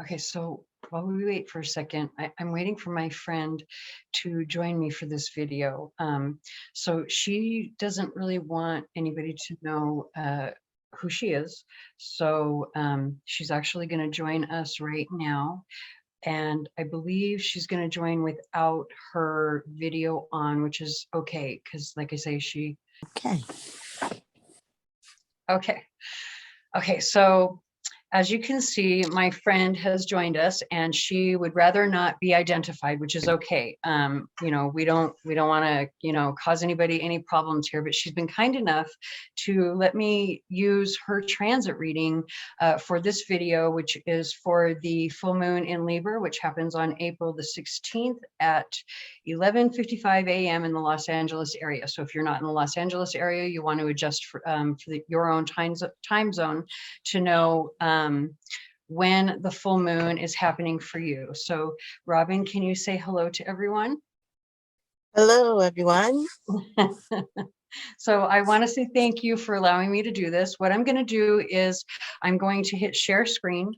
Okay, so while we wait for a second, I'm waiting for my friend to join me for this video. So she doesn't really want anybody to know who she is. So she's actually going to join us right now. And I believe she's going to join without her video on, which is okay, because like I say, Okay. Okay, so as you can see, my friend has joined us and she would rather not be identified, which is okay. You know, we don't want to, you know, cause anybody any problems here, but she's been kind enough to let me use her transit reading for this video, which is for the full moon in Libra, which happens on April the 16th at 11:55 a.m. in the Los Angeles area. So if you're not in the Los Angeles area, you want to adjust for your own time zone to know when the full moon is happening for you. So Robyn, can you say hello to everyone? Hello, everyone. So I want to say thank you for allowing me to do this. What I'm going to do is I'm going to hit share screen,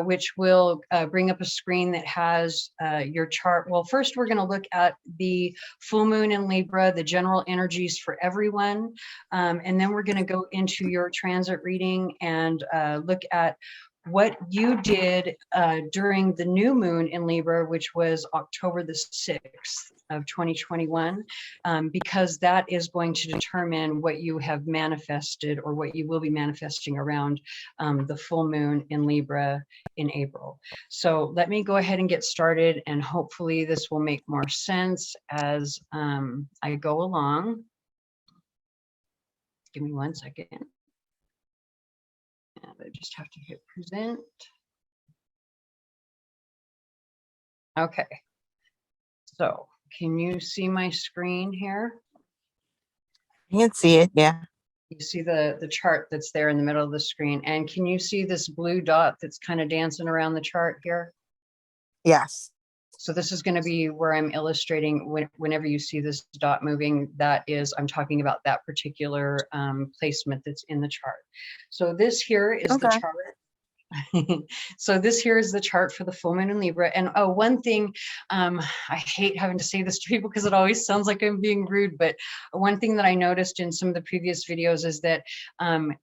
which will bring up a screen that has your chart. Well, first we're going to look at the full moon in Libra, the general energies for everyone. And then we're going to go into your transit reading and look at what you did during the new moon in Libra, which was October the 6th of 2021, because that is going to determine what you have manifested or what you will be manifesting around the full moon in Libra in April. So let me go ahead and get started, and hopefully this will make more sense as I go along. Give me 1 second. And I just have to hit present. Okay, so can you see my screen here? You can see it, yeah. You see the chart that's there in the middle of the screen. And can you see this blue dot that's kind of dancing around the chart here? Yes. So this is going to be where I'm illustrating whenever you see this dot moving, that is, I'm talking about that particular placement that's in the chart. So this here is the chart. So this here is the chart for the full moon in Libra. And oh, one thing, I hate having to say this to people because it always sounds like I'm being rude, but one thing that I noticed in some of the previous videos is that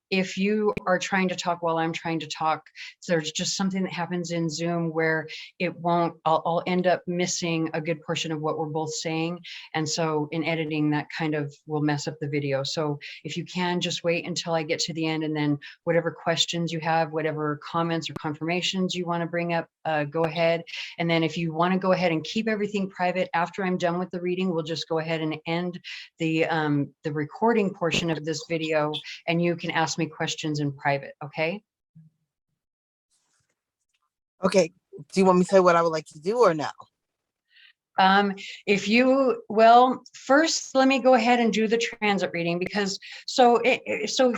if you are trying to talk while I'm trying to talk, there's just something that happens in Zoom where it won't, I'll end up missing a good portion of what we're both saying. And so in editing, that kind of will mess up the video. So if you can, just wait until I get to the end, and then whatever questions you have, whatever comments or confirmations you want to bring up, go ahead. And then if you want to go ahead and keep everything private after I'm done with the reading, we'll just go ahead and end the recording portion of this video, and you can ask me questions in private. Okay. Okay. Do you want me to say what I would like to do or no? If you, well, first, let me go ahead and do the transit reading, because so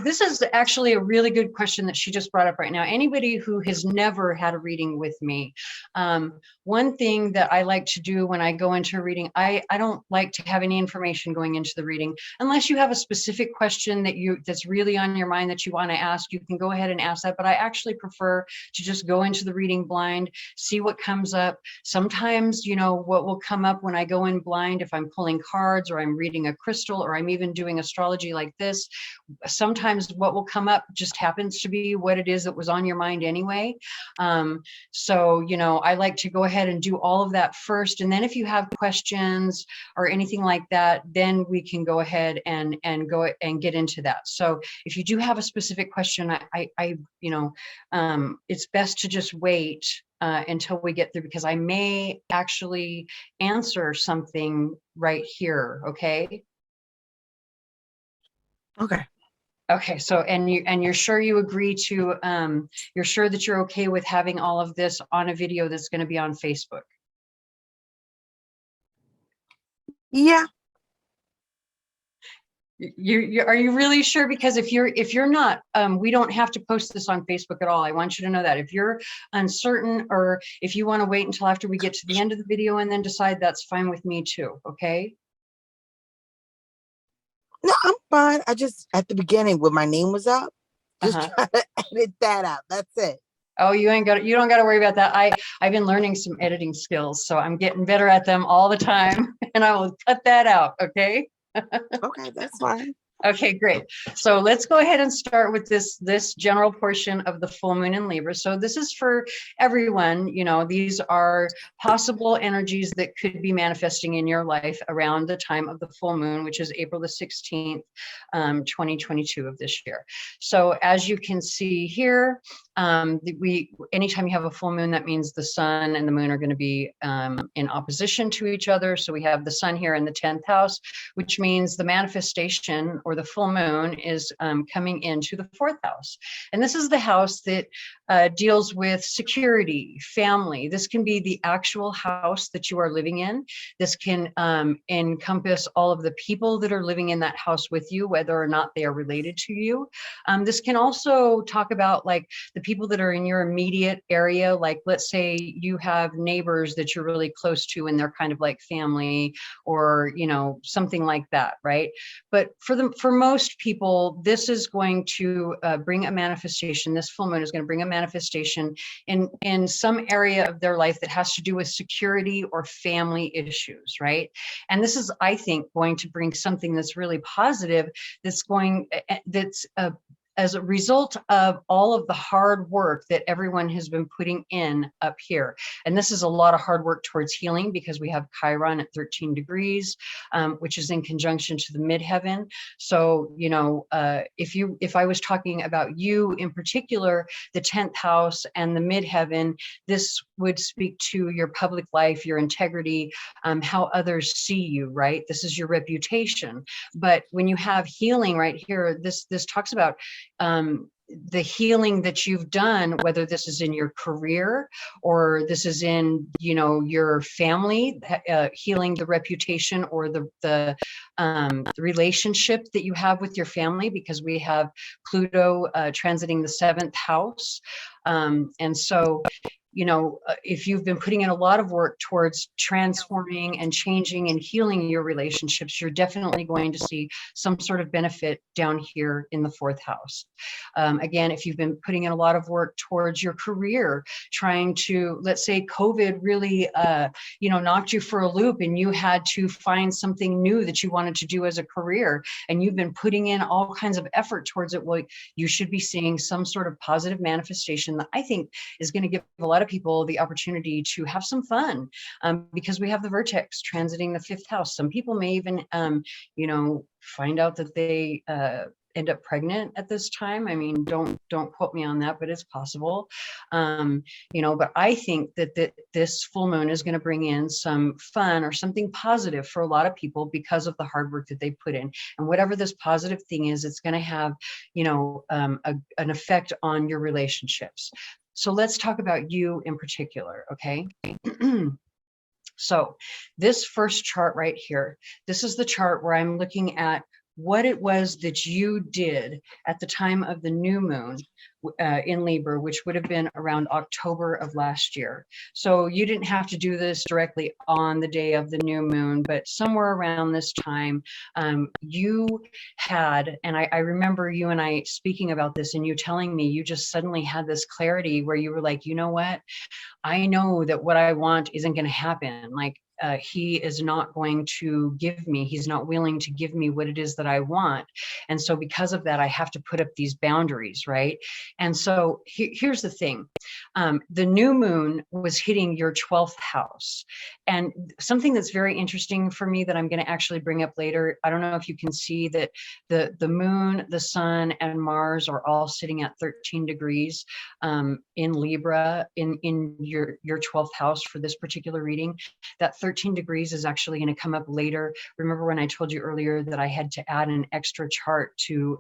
this is actually a really good question that she just brought up right now. Anybody who has never had a reading with me, one thing that I like to do when I go into a reading, I don't like to have any information going into the reading unless you have a specific question that's really on your mind that you want to ask. You can go ahead and ask that, but I actually prefer to just go into the reading blind, see what comes up. Sometimes, you know, what will come up when I go in blind, if I'm pulling cards or I'm reading a crystal or I'm even doing astrology like this, sometimes what will come up just happens to be what it is that was on your mind anyway. So, you know, I like to go ahead and do all of that first. And then if you have questions or anything like that, then we can go ahead and go and get into that. So if you do have a specific question, you know, it's best to just wait until we get through, because I may actually answer something right here. Okay. Okay. Okay. So, and you're sure you agree to, you're sure that you're okay with having all of this on a video that's going to be on Facebook? Yeah. Are you really sure? Because if you're not, we don't have to post this on Facebook at all. I want you to know that. If you're uncertain, or if you want to wait until after we get to the end of the video and then decide, that's fine with me too. Okay. No, I'm fine. I just, at the beginning when my name was up, just try to edit that out. That's it. Oh, you don't got to worry about that. I've been learning some editing skills, so I'm getting better at them all the time, and I will cut that out. Okay. Okay, that's fine. Okay, great. So let's go ahead and start with this general portion of the full moon in Libra. So this is for everyone. You know, these are possible energies that could be manifesting in your life around the time of the full moon, which is April the 16th, 2022 of this year. So as you can see here, anytime you have a full moon, that means the sun and the moon are going to be in opposition to each other. So we have the sun here in the 10th house, which means the manifestation or the full moon is coming into the 4th house. And this is the house that deals with security, family. This can be the actual house that you are living in. This can encompass all of the people that are living in that house with you, whether or not they are related to you. This can also talk about like the people that are in your immediate area. Like, let's say you have neighbors that you're really close to and they're kind of like family, or, you know, something like that, right? But for most people, this is going to bring a manifestation. This full moon is going to bring a manifestation in some area of their life that has to do with security or family issues, right? And this is, I think, going to bring something that's really positive, that's as a result of all of the hard work that everyone has been putting in up here. And this is a lot of hard work towards healing, because we have Chiron at 13 degrees, which is in conjunction to the midheaven. So, you know, if I was talking about you in particular, the 10th house and the midheaven, this would speak to your public life, your integrity, how others see you, right? This is your reputation. But when you have healing right here, this talks about the healing that you've done, whether this is in your career or this is in, you know, your family, healing the reputation or the relationship that you have with your family, because we have Pluto transiting the 7th house. And so, you know, if you've been putting in a lot of work towards transforming and changing and healing your relationships, you're definitely going to see some sort of benefit down here in the 4th house. Again, if you've been putting in a lot of work towards your career, trying to, let's say COVID really, you know, knocked you for a loop and you had to find something new that you wanted to do as a career, and you've been putting in all kinds of effort towards it, well, you should be seeing some sort of positive manifestation that I think is going to give a lot of people the opportunity to have some fun, because we have the vertex transiting the 5th house. Some people may even, you know, find out that they end up pregnant at this time. I mean, don't quote me on that, but it's possible. You know, but I think that this full moon is going to bring in some fun or something positive for a lot of people because of the hard work that they put in. And whatever this positive thing is, it's going to have, you know, an effect on your relationships. So let's talk about you in particular, okay? So this first chart right here, this is the chart where I'm looking at what it was that you did at the time of the new moon in Libra, which would have been around October of last year. So you didn't have to do this directly on the day of the new moon, but somewhere around this time, you had, and I remember you and I speaking about this and you telling me you just suddenly had this clarity where you were like, you know what? I know that what I want isn't going to happen. Like, he is not going to give me, he's not willing to give me what it is that I want. And so because of that, I have to put up these boundaries, right? And so here's the thing. The new moon was hitting your 12th house. And something that's very interesting for me that I'm going to actually bring up later, I don't know if you can see that the moon, the sun, and Mars are all sitting at 13 degrees in Libra in your 12th house for this particular reading. That 13 degrees is actually going to come up later. Remember when I told you earlier that I had to add an extra chart to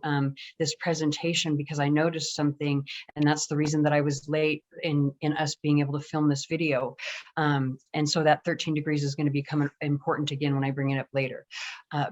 this presentation because I noticed something, and that's the reason that I was late in us being able to film this video. And so that 13 degrees is going to become important again when I bring it up later.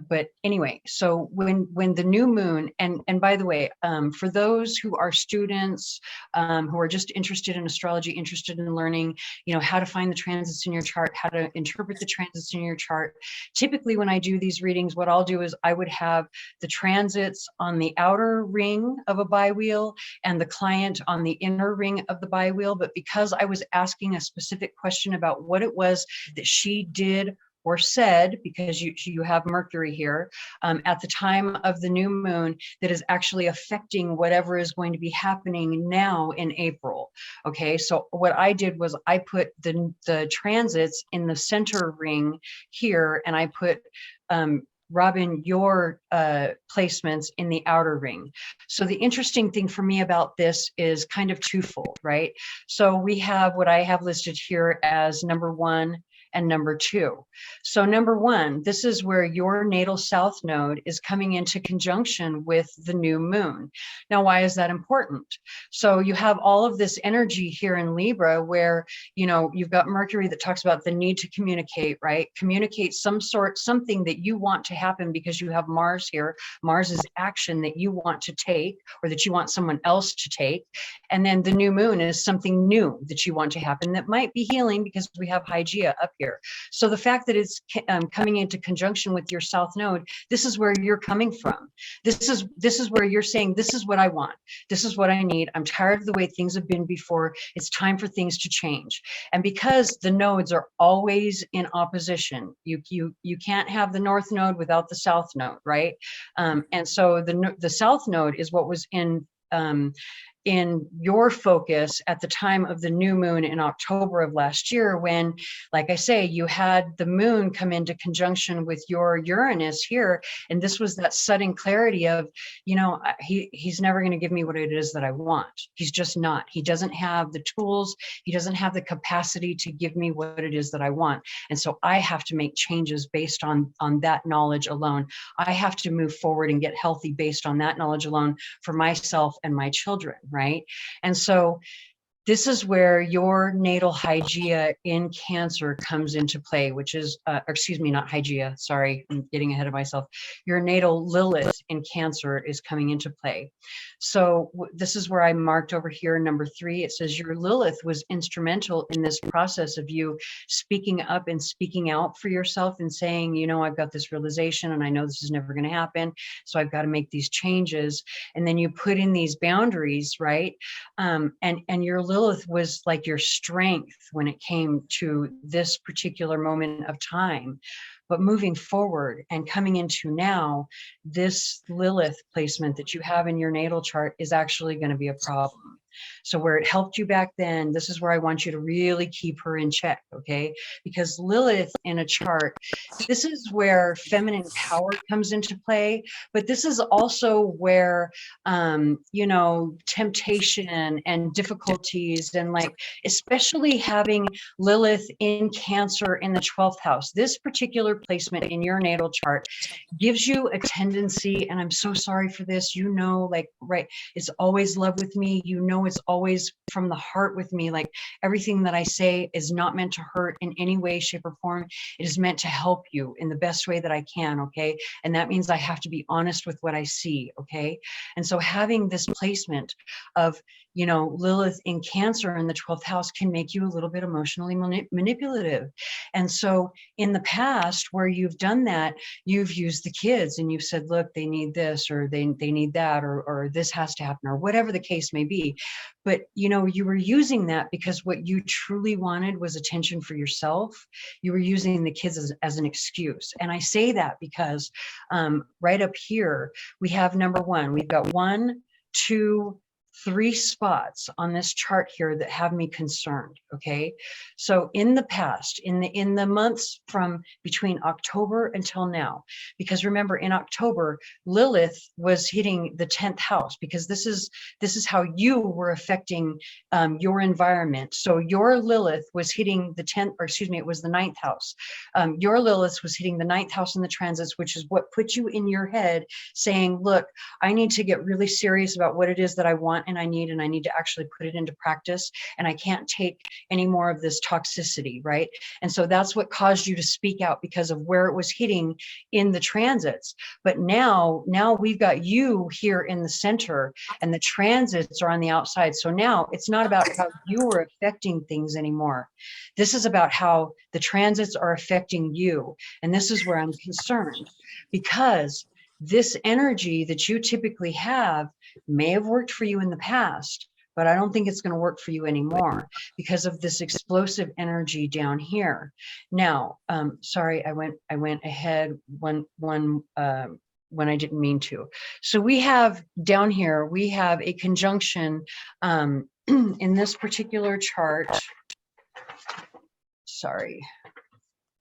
But anyway, so when the new moon, and by the way, for those who are students, who are just interested in astrology, interested in learning, you know, how to find the transits in your chart, how to interpret interpret the transits in your chart. Typically, when I do these readings, what I'll do is I would have the transits on the outer ring of a biwheel and the client on the inner ring of the biwheel. But because I was asking a specific question about what it was that she did or said, because you have Mercury here at the time of the new moon, that is actually affecting whatever is going to be happening now in April. Okay, so what I did was I put the transits in the center ring here, and I put Robyn, your placements in the outer ring. So the interesting thing for me about this is kind of twofold, right? So we have what I have listed here as number 1 and number 2. So number 1, this is where your natal south node is coming into conjunction with the new moon. Now, why is that important? So you have all of this energy here in Libra where, you know, you've got Mercury that talks about the need to communicate, right? Communicate something that you want to happen, because you have Mars here. Mars is action that you want to take or that you want someone else to take. And then the new moon is something new that you want to happen that might be healing, because we have Hygeia up here. So the fact that it's coming into conjunction with your south node, this is where you're coming from. This is where you're saying, this is what I want. This is what I need. I'm tired of the way things have been before. It's time for things to change. And because the nodes are always in opposition, you can't have the north node without the south node, right? And so the south node is what was in your focus at the time of the new moon in October of last year, when, like I say, you had the moon come into conjunction with your Uranus here. And this was that sudden clarity of, you know, he's never going to give me what it is that I want. He's just not. He doesn't have the tools. He doesn't have the capacity to give me what it is that I want. And so I have to make changes based on that knowledge alone. I have to move forward and get healthy based on that knowledge alone for myself and my children. Right. And so this is where your natal Hygeia in Cancer comes into play, which is, excuse me, not Hygeia. Sorry, I'm getting ahead of myself. Your natal Lilith in Cancer is coming into play. So this is where I marked over here, number 3. It says your Lilith was instrumental in this process of you speaking up and speaking out for yourself and saying, you know, I've got this realization and I know this is never going to happen. So I've got to make these changes. And then you put in these boundaries, right? And your Lilith was like your strength when it came to this particular moment of time. But moving forward and coming into now, this Lilith placement that you have in your natal chart is actually going to be a problem. So where it helped you back then, this is where I want you to really keep her in check, okay? Because Lilith in a chart, this is where feminine power comes into play, but this is also where, you know, temptation and difficulties, and like, especially having Lilith in Cancer in the 12th house. This particular placement in your natal chart gives you a tendency, and I'm so sorry for this, you know, like, right, it's always love with me, you know, it's always from the heart with me. Like, everything that I say is not meant to hurt in any way, shape, or form. It is meant to help you in the best way that I can, okay? And that means I have to be honest with what I see, okay? And so having this placement of, you know, Lilith in Cancer in the 12th house can make you a little bit emotionally manipulative. And so in the past, where you've done that, you've used the kids and you've said, look, they need this, or they need that, or this has to happen, or whatever the case may be. But, you know, you were using that because what you truly wanted was attention for yourself. You were using the kids as an excuse. And I say that because right up here, we have number 1, we've got 1, 2, 3 spots on this chart here that have me concerned. Okay. So in the past, in the months from between October until now, because remember in October, Lilith was hitting the 10th house, because this is how you were affecting your environment. So your Lilith was hitting the 10th, or excuse me, it was the 9th house. Your Lilith was hitting the 9th house in the transits, which is what put you in your head saying, look, I need to get really serious about what it is that I want want and I need to actually put it into practice, and I can't take any more of this toxicity, right? And so that's what caused you to speak out, because of where it was hitting in the transits. But now we've got you here in the center, and the transits are on the outside. So now it's not about how you are affecting things anymore. This is about how the transits are affecting you. And this is where I'm concerned, because this energy that you typically have may have worked for you in the past, but I don't think it's going to work for you anymore because of this explosive energy down here. Now, sorry, I went ahead when I didn't mean to. So we have down here, we have a conjunction in this particular chart. Sorry,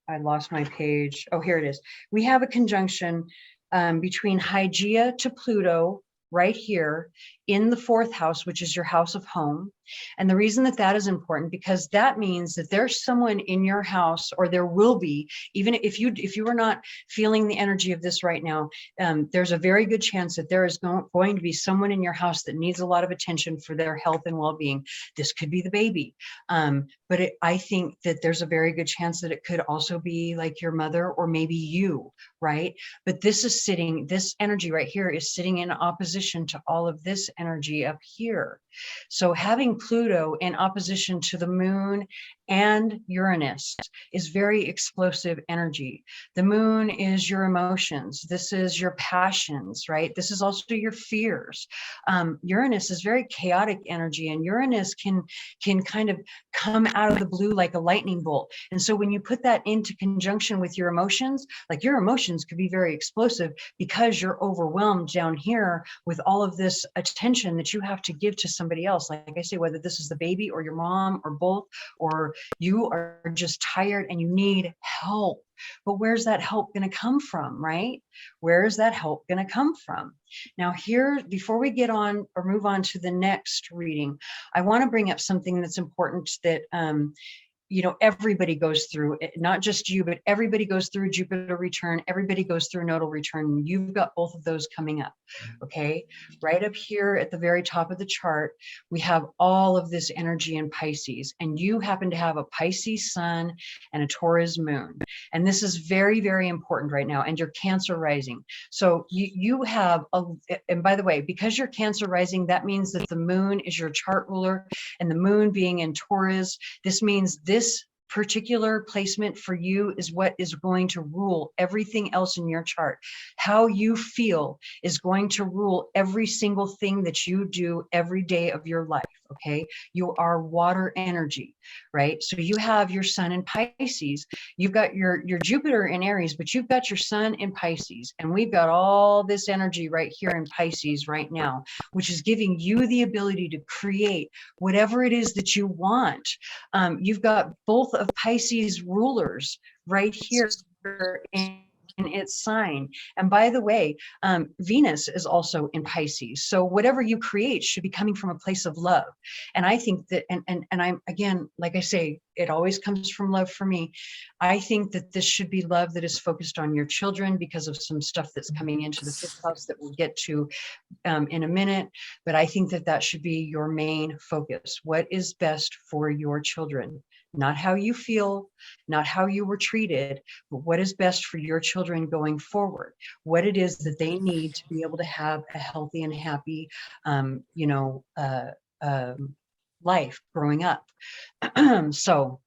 I lost my page. Oh, here it is. We have a conjunction between Hygeia to Pluto right here in the 4th house, which is your house of home. And the reason that that is important, because that means that there's someone in your house, or there will be, even if you are not feeling the energy of this right now, there's a very good chance that there is going to be someone in your house that needs a lot of attention for their health and well-being. This could be the baby. But I think that there's a very good chance that it could also be like your mother, or maybe you, right? But this energy right here is sitting in opposition to all of this energy up here. So having Pluto in opposition to the moon and Uranus is very explosive energy. The moon is your emotions. This is your passions, right? This is also your fears. Uranus is very chaotic energy, and Uranus can kind of come out of the blue like a lightning bolt. And so when you put that into conjunction with your emotions, like your emotions could be very explosive because you're overwhelmed down here with all of this attention that you have to give to somebody else. Like I say, whether this is the baby or your mom or both, or you are just tired and you need help. But where's that help going to come from, right? Where is that help going to come from? Now here, before we get on or move on to the next reading, I want to bring up something that's important that everybody goes through, not just you, but everybody goes through Jupiter return. Everybody goes through nodal return. You've got both of those coming up. Okay. Right up here at the very top of the chart, we have all of this energy in Pisces, and you happen to have a Pisces sun and a Taurus moon. And this is very, very important right now. And you're Cancer rising. So you have and by the way, because you're Cancer rising, that means that the moon is your chart ruler, and the moon being in Taurus, this means this particular placement for you is what is going to rule everything else in your chart. How you feel is going to rule every single thing that you do every day of your life. Okay. You are water energy, right? So you have your sun in Pisces, you've got your Jupiter in Aries, but you've got your sun in Pisces, and we've got all this energy right here in Pisces right now, which is giving you the ability to create whatever it is that you want. You've got both of Pisces rulers right here in its sign. And by the way, Venus is also in Pisces. So whatever you create should be coming from a place of love. And I think that, and I'm, again, like I say, it always comes from love for me. I think that this should be love that is focused on your children, because of some stuff that's coming into the 5th house that we'll get to in a minute. But I think that that should be your main focus. What is best for your children? Not how you feel, not how you were treated, but what is best for your children going forward, what it is that they need to be able to have a healthy and happy, life growing up. So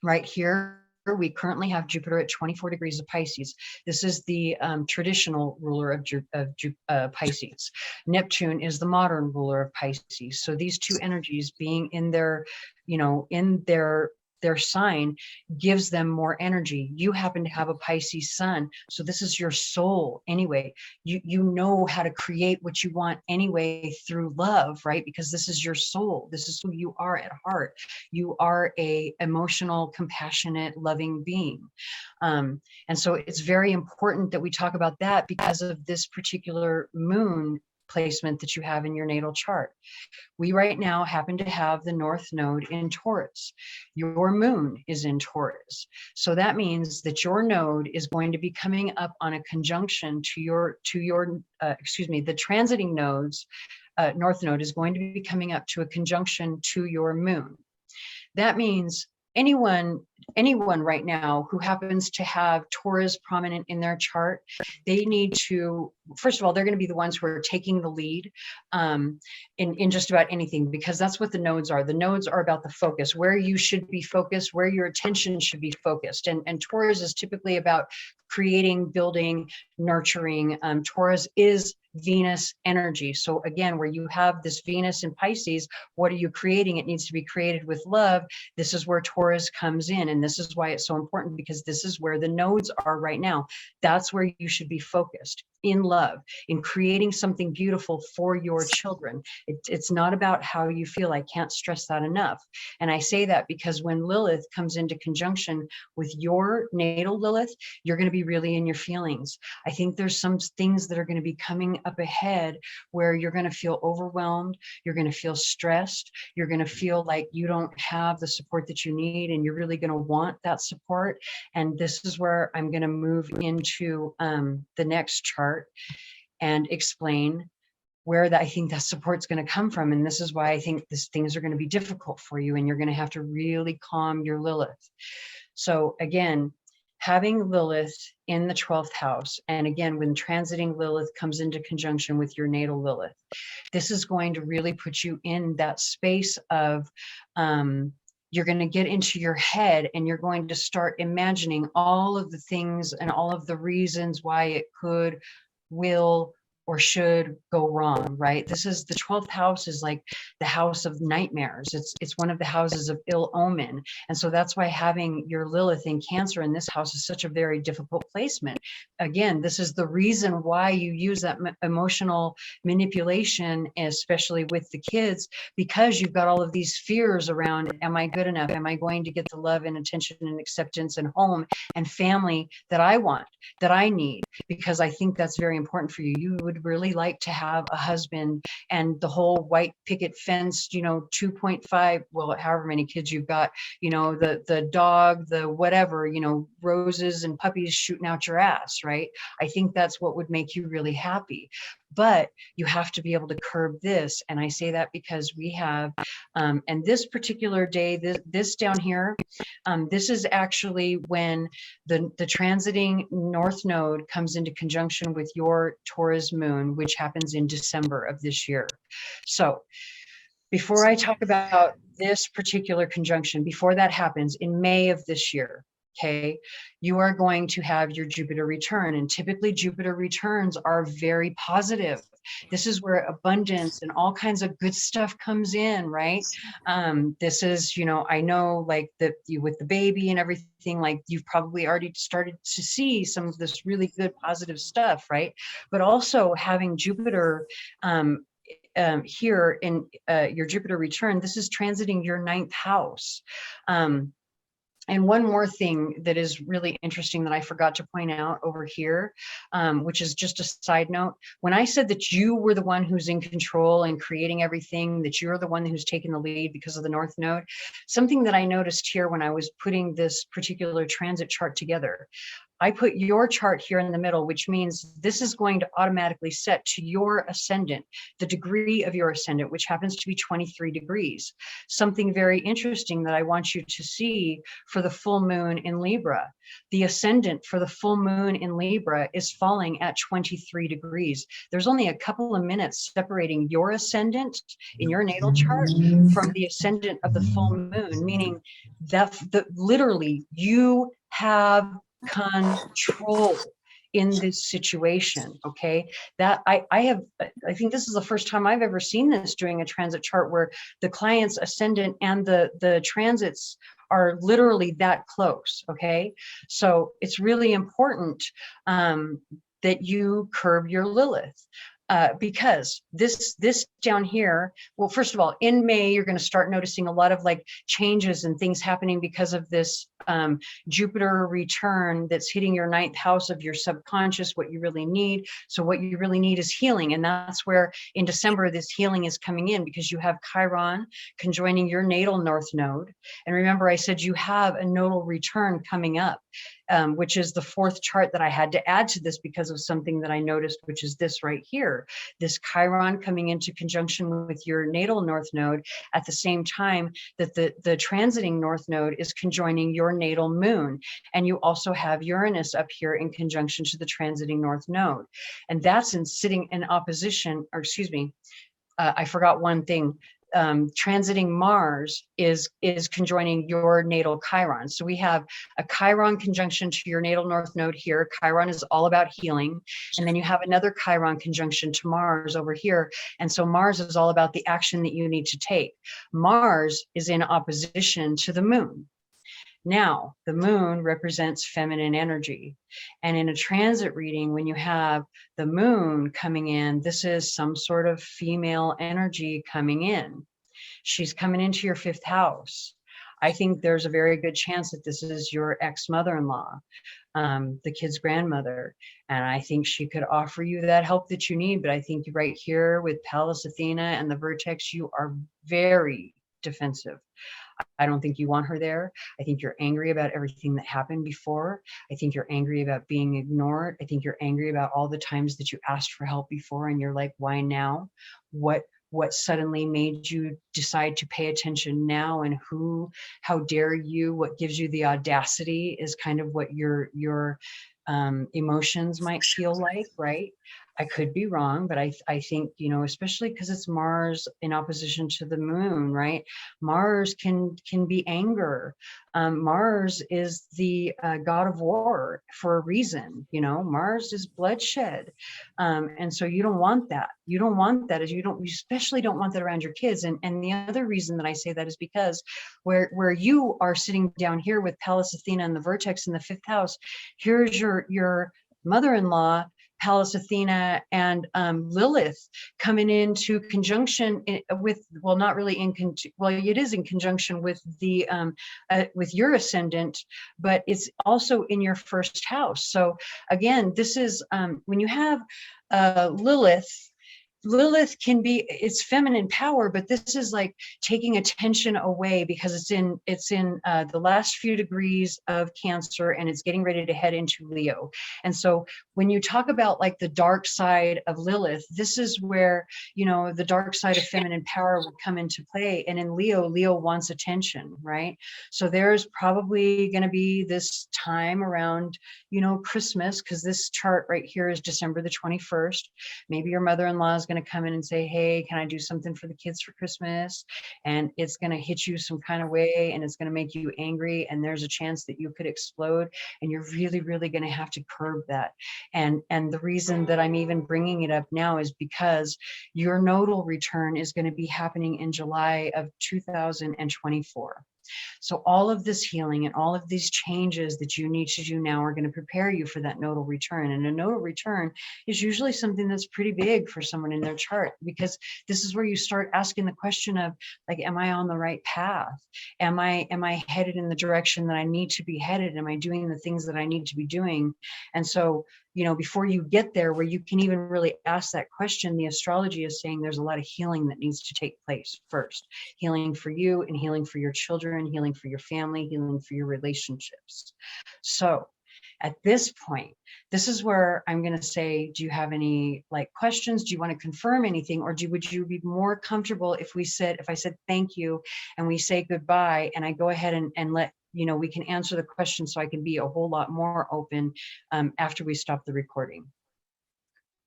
right here, we currently have Jupiter at 24 degrees of Pisces. This is the traditional ruler of Pisces. Neptune is the modern ruler of Pisces. So these two energies being in their sign gives them more energy. You happen to have a Pisces sun, so this is your soul anyway. You know how to create what you want anyway through love, right? Because this is your soul. This is who you are at heart. You are a emotional, compassionate, loving being. And so it's very important that we talk about that because of this particular moon placement that you have in your natal chart. We right now happen to have the North Node in Taurus. Your moon is in Taurus. So that means that your node is going to be coming up on a conjunction to the transiting nodes North Node is going to be coming up to a conjunction to your moon. That means anyone right now who happens to have Taurus prominent in their chart, they need to, first of all, they're going to be the ones who are taking the lead in just about anything, because that's what the nodes are. The nodes are about the focus, where you should be focused, where your attention should be focused. And Taurus is typically about creating, building, nurturing. Taurus is Venus energy. So again, where you have this Venus in Pisces, what are you creating? It needs to be created with love. This is where Taurus comes in. And this is why it's so important, because this is where the nodes are right now. That's where you should be focused, in love, in creating something beautiful for your children. It's not about how you feel. I can't stress that enough. And I say that because when Lilith comes into conjunction with your natal Lilith, you're going to be really in your feelings. I think there's some things that are going to be coming up ahead where you're going to feel overwhelmed. You're going to feel stressed. You're going to feel like you don't have the support that you need, and you're really going to want that support. And this is where I'm going to move into the next chart and explain where I think that support's going to come from. And this is why I think things are going to be difficult for you, and you're going to have to really calm your Lilith. So again, having Lilith in the 12th house, and again, when transiting Lilith comes into conjunction with your natal Lilith, this is going to really put you in that space of you're going to get into your head, and you're going to start imagining all of the things and all of the reasons why it could, will, or should go wrong, right? This is the 12th house, is like the house of nightmares. It's one of the houses of ill omen. And so that's why having your Lilith in Cancer in this house is such a very difficult placement. Again, this is the reason why you use that emotional manipulation, especially with the kids, because you've got all of these fears around, am I good enough? Am I going to get the love and attention and acceptance and home and family that I want, that I need? Because I think that's very important for you. You would really like to have a husband and the whole white picket fence, 2.5, well, however many kids you've got, the dog, the whatever, roses and puppies shooting out your ass, right? I think that's what would make you really happy. But you have to be able to curb this. And I say that because we have, and this particular day, this down here, this is actually when the transiting North Node comes into conjunction with your Taurus moon, which happens in December of this year. So before I talk about this particular conjunction, before that happens in May of this year, okay, you are going to have your Jupiter return. And typically Jupiter returns are very positive. This is where abundance and all kinds of good stuff comes in, right? This is, I know like that you with the baby and everything, like you've probably already started to see some of this really good positive stuff, right? But also having Jupiter here in your Jupiter return, this is transiting your 9th house. And one more thing that is really interesting that I forgot to point out over here, which is just a side note. When I said that you were the one who's in control and creating everything, that you're the one who's taking the lead because of the North Node, something that I noticed here when I was putting this particular transit chart together, I put your chart here in the middle, which means this is going to automatically set to your ascendant, the degree of your ascendant, which happens to be 23 degrees. Something very interesting that I want you to see for the full moon in Libra. The ascendant for the full moon in Libra is falling at 23 degrees. There's only a couple of minutes separating your ascendant in your natal chart from the ascendant of the full moon, meaning that literally you have control in this situation. Okay, that I think this is the first time I've ever seen this doing a transit chart where the client's ascendant and the transits are literally that close. Okay, so it's really important that you curb your Lilith. Because this down here, well, first of all, in May, you're going to start noticing a lot of like changes and things happening because of this Jupiter return that's hitting your 9th house of your subconscious, what you really need. So what you really need is healing. And that's where in December, this healing is coming in because you have Chiron conjoining your natal North Node. And remember, I said you have a nodal return coming up. which is the fourth chart that I had to add to this because of something that I noticed, which is this right here, this Chiron coming into conjunction with your natal north node at the same time that the transiting north node is conjoining your natal moon. And you also have Uranus up here in conjunction to the transiting north node. And that's in sitting in opposition, or excuse me, I forgot one thing. Transiting Mars is conjoining your natal Chiron. So we have a Chiron conjunction to your natal north node here. Chiron is all about healing. And then you have another Chiron conjunction to Mars over here. And so Mars is all about the action that you need to take. Mars is in opposition to the moon. Now, the moon represents feminine energy. And in a transit reading, when you have the moon coming in, this is some sort of female energy coming in. She's coming into your fifth house. I think there's a very good chance that this is your ex-mother-in-law, the kid's grandmother. And I think she could offer you that help that you need. But I think right here with Pallas Athena and the vertex, you are very defensive. I don't think you want her there. I think you're angry about everything that happened before. I think you're angry about being ignored. I think you're angry about all the times that you asked for help before and you're like, why now? What suddenly made you decide to pay attention now, and how dare you? What gives you the audacity is kind of what your emotions might feel like, right? I could be wrong, but I think, you know, especially because it's Mars in opposition to the moon, right? Mars can be anger. Mars is the god of war for a reason, you know. Mars is bloodshed. And so you don't want that. You don't want that, you especially don't want that around your kids. And the other reason that I say that is because where you are sitting down here with Pallas Athena and the vertex in the fifth house, here's your mother-in-law, Pallas Athena, and Lilith coming into conjunction with, well, not really well, it is in conjunction with the with your ascendant, but it's also in your first house. So again, this is when you have Lilith can be, it's feminine power, but this is like taking attention away because it's in the last few degrees of Cancer and it's getting ready to head into Leo. And so when you talk about like the dark side of Lilith, this is where, you know, the dark side of feminine power will come into play. And in Leo wants attention, right? So there's probably going to be this time around, you know, Christmas, because this chart right here is December the 21st. Maybe your mother-in-law is going to come in and say, hey, can I do something for the kids for Christmas? And it's going to hit you some kind of way and it's going to make you angry. And there's a chance that you could explode, and you're really, really going to have to curb that. And the reason that I'm even bringing it up now is because your nodal return is going to be happening in July of 2024. So all of this healing and all of these changes that you need to do now are going to prepare you for that nodal return. And a nodal return is usually something that's pretty big for someone in their chart, because this is where you start asking the question of like, am I on the right path? Am I headed in the direction that I need to be headed? Am I doing the things that I need to be doing? And so, you know, before you get there where you can even really ask that question, the astrology is saying there's a lot of healing that needs to take place first. Healing for you and healing for your children, healing for your family, healing for your relationships. So at this point, this is where I'm going to say, do you have any like questions? Do you want to confirm anything? Or would you be more comfortable if I said thank you and we say goodbye and I go ahead and let, you know, we can answer the question so I can be a whole lot more open after we stop the recording.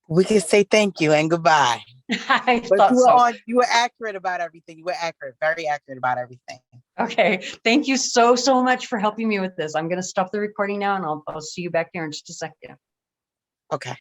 We can say thank you and goodbye. I but thought so. You were accurate about everything. You were accurate, very accurate about everything. Okay. Thank you so much for helping me with this. I'm going to stop the recording now and I'll see you back here in just a second. Okay.